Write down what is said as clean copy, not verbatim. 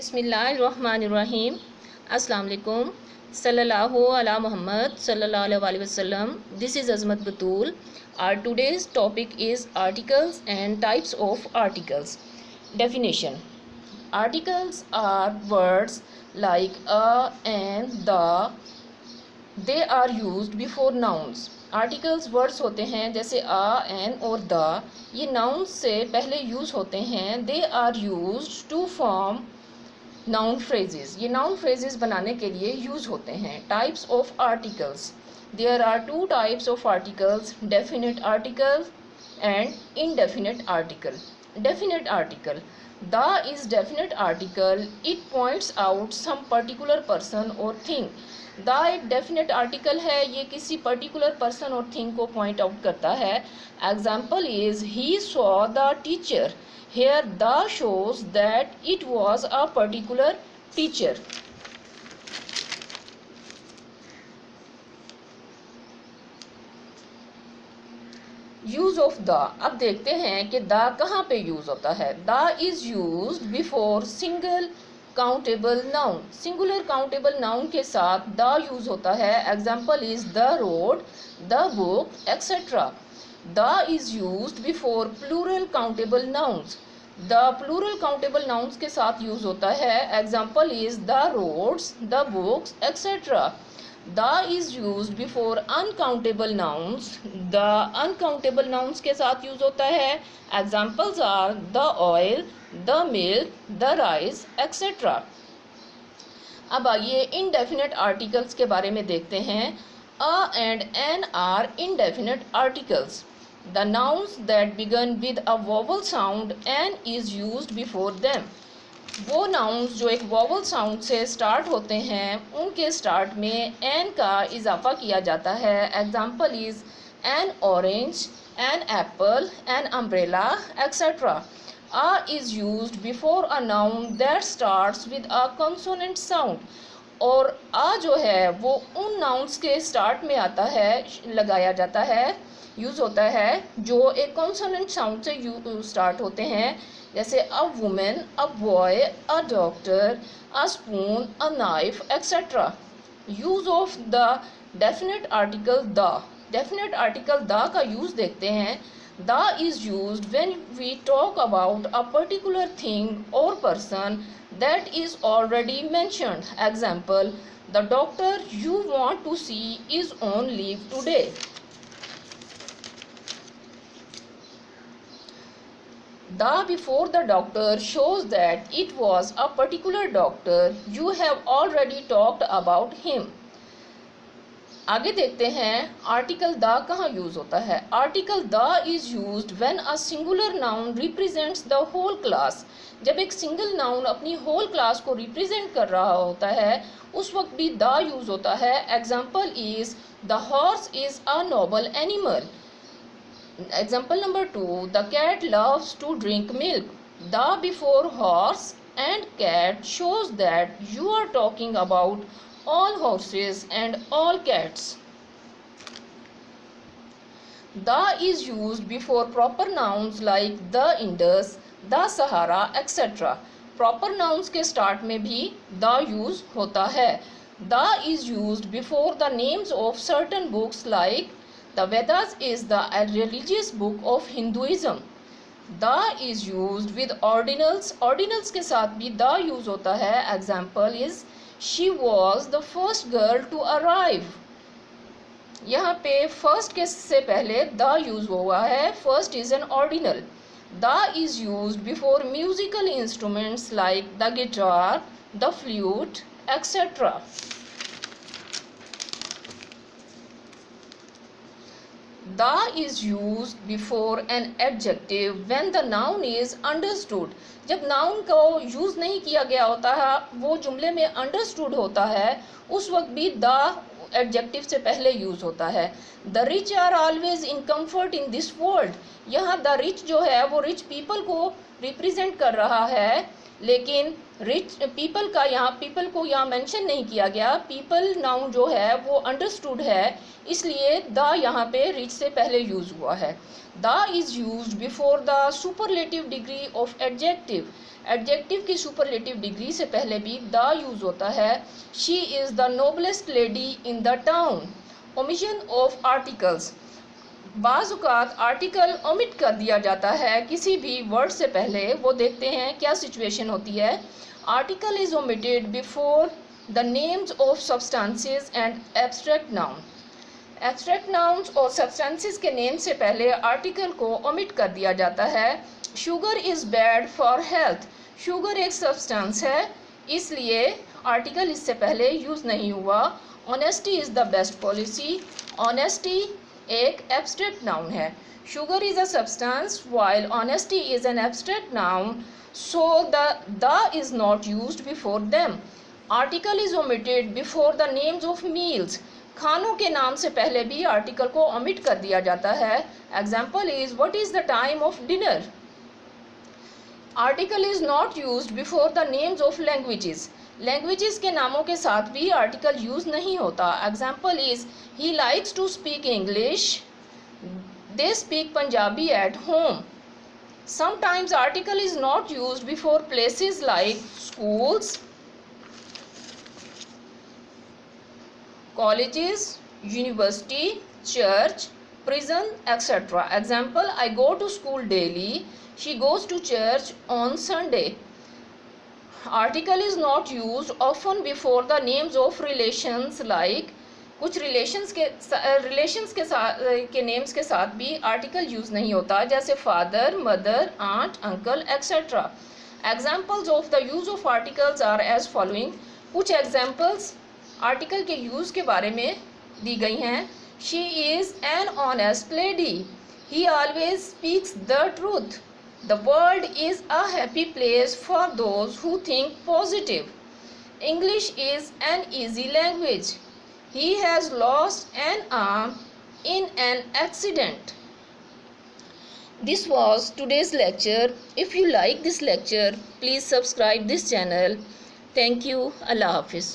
बिस्मिल्लाहिर्रहमानिर्रहीम। अस्सलाम वालेकुम। सल्लल्लाहु अला मुहम्मद सल्लल्लाहु अलैहि वसल्लम। This is Azmat Batool. Our today's topic is articles and types of articles. Definition: articles are words like a and the. They are used before nouns. Articles words होते हैं जैसे आ, एन और द। ये नाउन्स से पहले यूज़ होते हैं। They are used to form noun phrases. ये नाउन फ्रेजेस बनाने के लिए यूज़ होते हैं। Types of articles: there are two types of articles, definite article and indefinite article. Definite article: the is definite article, it points out some particular person और thing. The एक definite article है, ये किसी particular person और thing को point out करता है। Example is he saw the teacher. Here the shows that it was a particular teacher. Use of the: अब देखते हैं कि द कहाँ पे यूज होता है। The is used before single countable noun. Singular countable noun के साथ द यूज होता है। Example is the road, the book, etcetera. The is used before plural countable nouns. The plural countable nouns के साथ use होता है। Example is the roads, the books, etcetera. The is used before uncountable nouns. The uncountable nouns के साथ use होता है। Examples are the oil, the milk, the rice, etc. अब आइए indefinite articles के बारे में देखते हैं। A and an are indefinite articles. The nouns that begin with a vowel sound an is used before them. वो नाउन्स जो एक वॉवल साउंड से स्टार्ट होते हैं उनके स्टार्ट में एन का इजाफा किया जाता है। Example is an orange, an apple, an umbrella, etcetera. A is used before a noun that starts with a consonant sound. और आ जो है वो उन नाउन्स के स्टार्ट में आता है, लगाया जाता है, यूज होता है जो एक कॉन्सोनेंट साउंड से स्टार्ट होते हैं, जैसे a women, a boy, a doctor, a spoon, a knife, etcetera. Use of the definite article the: definite article the का यूज देखते हैं। The is used when we talk about a particular thing और person that is already mentioned. Example, the doctor you want to see is on leave today. The before the doctor shows that it was a particular doctor. You have already talked about him. आगे देखते हैं article the कहाँ use होता है। Article the is used when a singular noun represents the whole class. जब एक single noun अपनी whole class को रिप्रेजेंट कर रहा होता है उस वक्त भी द यूज होता है। Example is the horse is a Nobel animal. Example number 2, the cat loves to drink milk. The before horse and cat shows that you are talking about all horses and all cats. The is used before proper nouns like the Indus, the Sahara, etc. Proper nouns के start में भी the use होता है। The is used before the names of certain books like The Vedas is the religious book of Hinduism. The is used with ordinals. Ordinals के साथ भी the use होता है। Example is she was the first girl to arrive. यहाँ पे first के से पहले the use हुआ है। First is an ordinal. The is used before musical instruments like the guitar, the flute, etc. The is used before an adjective when the noun is understood. जब noun को use नहीं किया गया होता है, वो जुमले में अंडरस्टूड होता है, उस वक्त भी द एडजेक्टिव से पहले यूज होता है। The rich are always in comfort in this world. यहाँ द रिच जो है वो रिच पीपल को रिप्रेजेंट कर रहा है। लेकिन रिच पीपल का यहाँ पीपल को यहाँ मेंशन नहीं किया गया। पीपल नाउन जो है वो अंडरस्टूड है, इसलिए द यहाँ पे रिच से पहले यूज हुआ है। The is used before the superlative degree of adjective. Adjective की सुपरलेटिव डिग्री से पहले भी द यूज होता है। She is the noblest lady in the town. Omission of articles. बाज़-औक़ात आर्टिकल ओमिट कर दिया जाता है किसी भी वर्ड से पहले। वो देखते हैं क्या सिचुएशन होती है। Article is omitted before the names of substances and abstract noun. Abstract nouns और सब्सटेंसेस के नेम से पहले आर्टिकल को ओमिट कर दिया जाता है। Sugar is bad for health. Sugar एक सब्सटेंस है, इसलिए आर्टिकल इससे पहले यूज़ नहीं हुआ। Honesty is the best policy. Honesty एक एब्स्ट्रैक्ट नाउन है। Sugar is a substance while honesty is an abstract noun, so the is not used before them. Article is omitted before the names of meals. खानों के नाम से पहले भी article को omit कर दिया जाता है। Example is what is the time of dinner. Article is not used before the names of languages. Languages के नामों के साथ भी आर्टिकल यूज नहीं होता। Example is he likes to speak English, they speak Punjabi at home. Sometimes article is not used before places like schools, colleges, university, church, prison, etc. Example, I go to school daily, she goes to church on Sunday. Article is not used often before the names of relations like, कुछ relations के साथ के names के साथ भी article use नहीं होता, जैसे father, mother, aunt, uncle etcetera. Examples of the use of articles are as following. कुछ एग्जाम्पल्स आर्टिकल के यूज़ के बारे में दी गई हैं। She is an honest lady, he always speaks the truth, the world is a happy place for those who think positive, English is an easy language, he has lost an arm in an accident. This was today's lecture. If you like this lecture, please subscribe this channel. Thank you. Allah Hafiz.